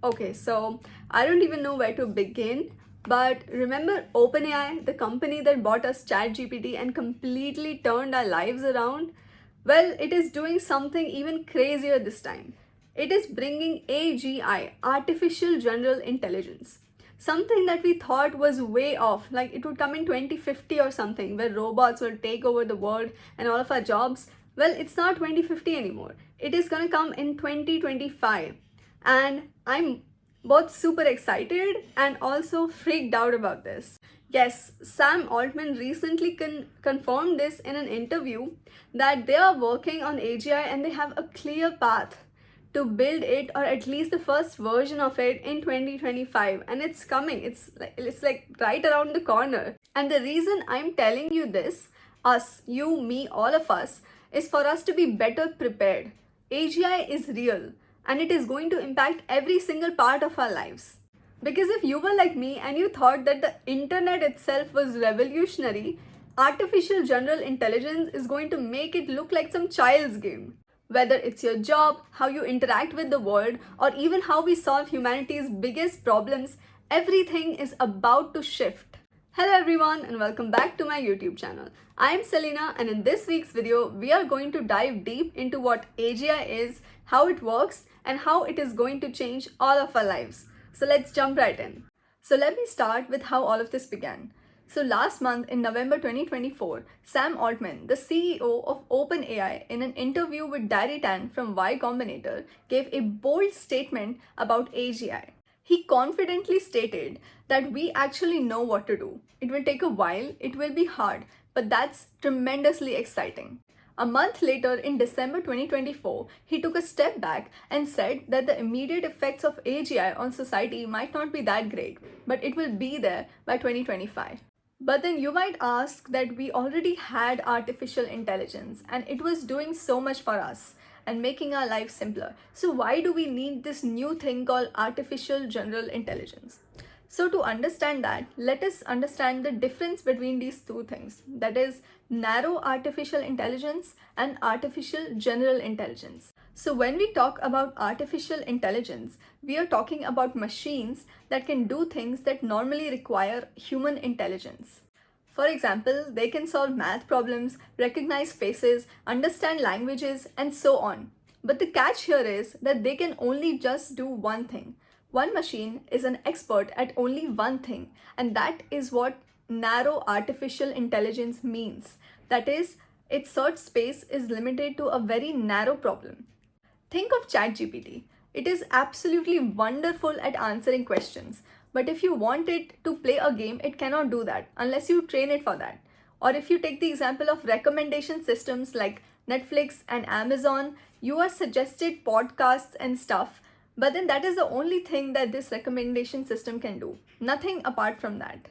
Okay, so I don't even know where to begin, but remember OpenAI, the company that bought us ChatGPT and completely turned our lives around? Well, it is doing something even crazier this time. It is bringing AGI, Artificial General Intelligence. Something that we thought was way off, like it would come in 2050 or something, where robots will take over the world and all of our jobs. Well, it's not 2050 anymore. It is gonna come in 2025, and I'm both super excited and also freaked out about this. Yes, Sam Altman recently confirmed this in an interview that they are working on AGI and they have a clear path to build it, or at least the first version of it, in 2025, and it's coming. It's like right around the corner. And the reason I'm telling you this, us, you, me, all of us, is for us to be better prepared. AGI is real and it is going to impact every single part of our lives. Because if you were like me and you thought that the internet itself was revolutionary, artificial general intelligence is going to make it look like some child's game. Whether it's your job, how you interact with the world, or even how we solve humanity's biggest problems, everything is about to shift. Hello everyone and welcome back to my YouTube channel. I am Selena, and in this week's video, we are going to dive deep into what AGI is, how it works, and how it is going to change all of our lives. So let's jump right in. So let me start with how all of this began. So last month in November 2024, Sam Altman, the CEO of OpenAI, in an interview with Darry Tan from Y Combinator, gave a bold statement about AGI. He confidently stated that we actually know what to do. It will take a while, it will be hard, but that's tremendously exciting. A month later, in December 2024, he took a step back and said that the immediate effects of AGI on society might not be that great, but it will be there by 2025. But then you might ask that we already had artificial intelligence and it was doing so much for us and making our lives simpler. So why do we need this new thing called artificial general intelligence? So to understand that, let us understand the difference between these two things. That is narrow artificial intelligence and artificial general intelligence. So when we talk about artificial intelligence, we are talking about machines that can do things that normally require human intelligence. For example, they can solve math problems, recognize faces, understand languages, and so on. But the catch here is that they can only just do one thing. One machine is an expert at only one thing, and that is what narrow artificial intelligence means. That is, its search space is limited to a very narrow problem. Think of ChatGPT. It is absolutely wonderful at answering questions, but if you want it to play a game, it cannot do that unless you train it for that. Or if you take the example of recommendation systems like Netflix and Amazon, you are suggested podcasts and stuff, but then that is the only thing that this recommendation system can do. Nothing apart from that.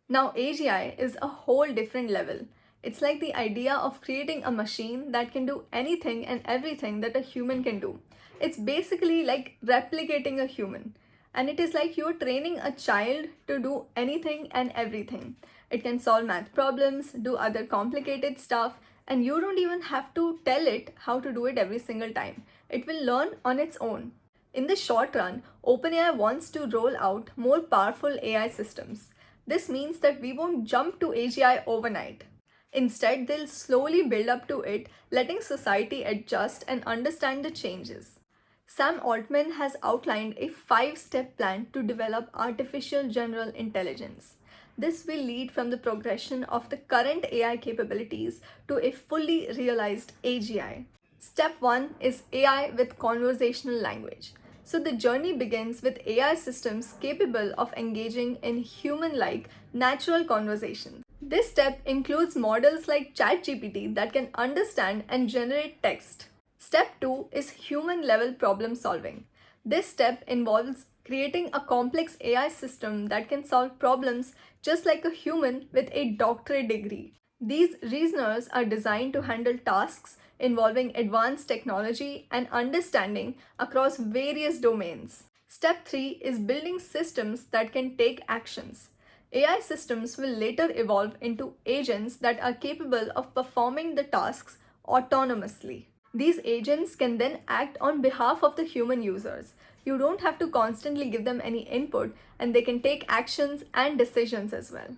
Now, AGI is a whole different level. It's like the idea of creating a machine that can do anything and everything that a human can do. It's basically like replicating a human. And it is like you're training a child to do anything and everything. It can solve math problems, do other complicated stuff, and you don't even have to tell it how to do it every single time. It will learn on its own. In the short run, OpenAI wants to roll out more powerful AI systems. This means that we won't jump to AGI overnight. Instead, they'll slowly build up to it, letting society adjust and understand the changes. Sam Altman has outlined a 5-step plan to develop artificial general intelligence. This will lead from the progression of the current AI capabilities to a fully realized AGI. Step 1 is AI with conversational language. So the journey begins with AI systems capable of engaging in human-like natural conversation. This step includes models like ChatGPT that can understand and generate text. Step 2 is human-level problem solving. This step involves creating a complex AI system that can solve problems just like a human with a doctorate degree. These reasoners are designed to handle tasks involving advanced technology and understanding across various domains. Step 3 is building systems that can take actions. AI systems will later evolve into agents that are capable of performing the tasks autonomously. These agents can then act on behalf of the human users. You don't have to constantly give them any input, and they can take actions and decisions as well.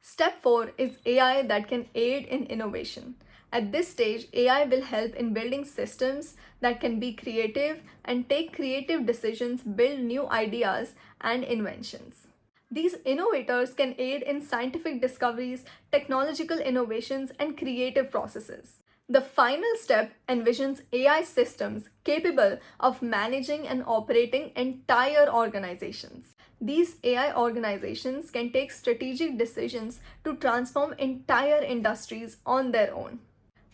Step 4 is AI that can aid in innovation. At this stage, AI will help in building systems that can be creative and take creative decisions, build new ideas and inventions. These innovators can aid in scientific discoveries, technological innovations, and creative processes. The final step envisions AI systems capable of managing and operating entire organizations. These AI organizations can take strategic decisions to transform entire industries on their own.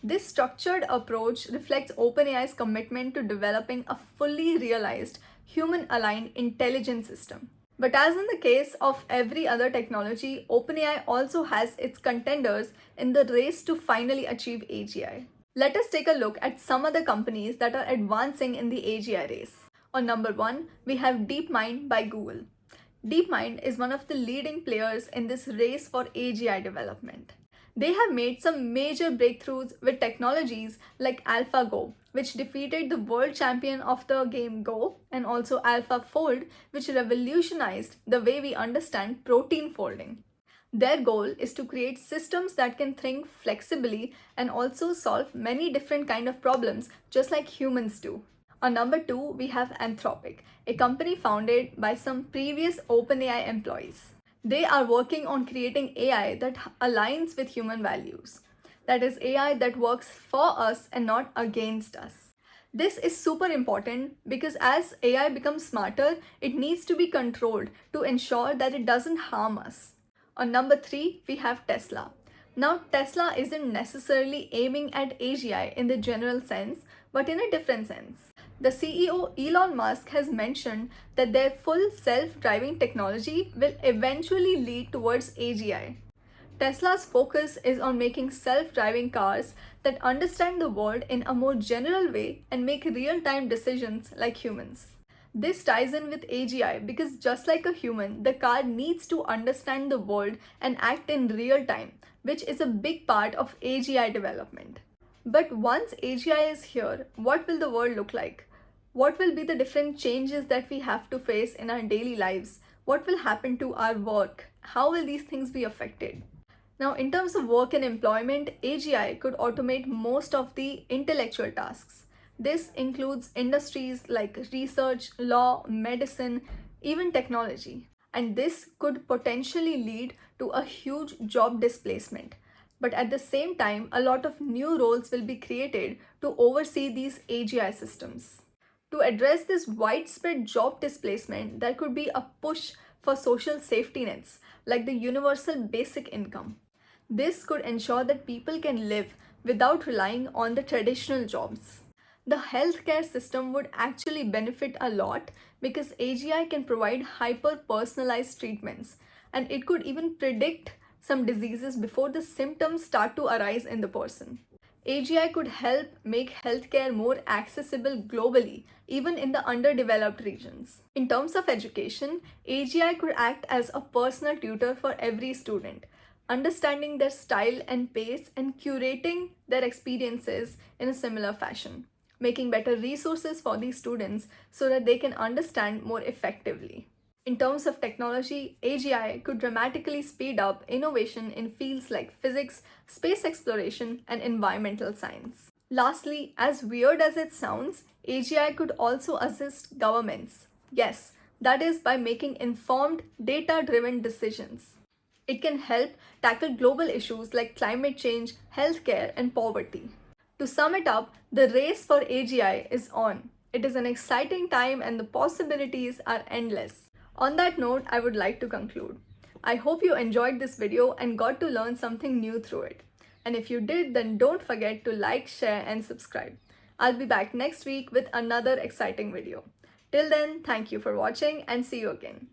This structured approach reflects OpenAI's commitment to developing a fully realized, human aligned intelligence system. But as in the case of every other technology, OpenAI also has its contenders in the race to finally achieve AGI. Let us take a look at some other companies that are advancing in the AGI race. On number 1, we have DeepMind by Google. DeepMind is one of the leading players in this race for AGI development. They have made some major breakthroughs with technologies like AlphaGo, which defeated the world champion of the game Go, and also AlphaFold, which revolutionized the way we understand protein folding. Their goal is to create systems that can think flexibly and also solve many different kind of problems just like humans do. On number 2, we have Anthropic, a company founded by some previous OpenAI employees. They are working on creating AI that aligns with human values. That is AI that works for us and not against us. This is super important because as AI becomes smarter, it needs to be controlled to ensure that it doesn't harm us. On number 3, we have Tesla. Now, Tesla isn't necessarily aiming at AGI in the general sense, but in a different sense. The CEO Elon Musk has mentioned that their full self-driving technology will eventually lead towards AGI. Tesla's focus is on making self-driving cars that understand the world in a more general way and make real-time decisions like humans. This ties in with AGI because just like a human, the car needs to understand the world and act in real time, which is a big part of AGI development. But once AGI is here, what will the world look like? What will be the different changes that we have to face in our daily lives? What will happen to our work? How will these things be affected? Now, in terms of work and employment, AGI could automate most of the intellectual tasks. This includes industries like research, law, medicine, even technology. And this could potentially lead to a huge job displacement. But at the same time, a lot of new roles will be created to oversee these AGI systems. To address this widespread job displacement, there could be a push for social safety nets like the universal basic income. This could ensure that people can live without relying on the traditional jobs. The healthcare system would actually benefit a lot because AGI can provide hyper-personalized treatments, and it could even predict some diseases before the symptoms start to arise in the person. AGI could help make healthcare more accessible globally, even in the underdeveloped regions. In terms of education, AGI could act as a personal tutor for every student, understanding their style and pace and curating their experiences in a similar fashion, making better resources for these students so that they can understand more effectively. In terms of technology, AGI could dramatically speed up innovation in fields like physics, space exploration, and environmental science. Lastly, as weird as it sounds, AGI could also assist governments. Yes, that is by making informed, data-driven decisions. It can help tackle global issues like climate change, healthcare, and poverty. To sum it up, the race for AGI is on. It is an exciting time and the possibilities are endless. On that note, I would like to conclude. I hope you enjoyed this video and got to learn something new through it. And if you did, then don't forget to like, share, and subscribe. I'll be back next week with another exciting video. Till then, thank you for watching and see you again.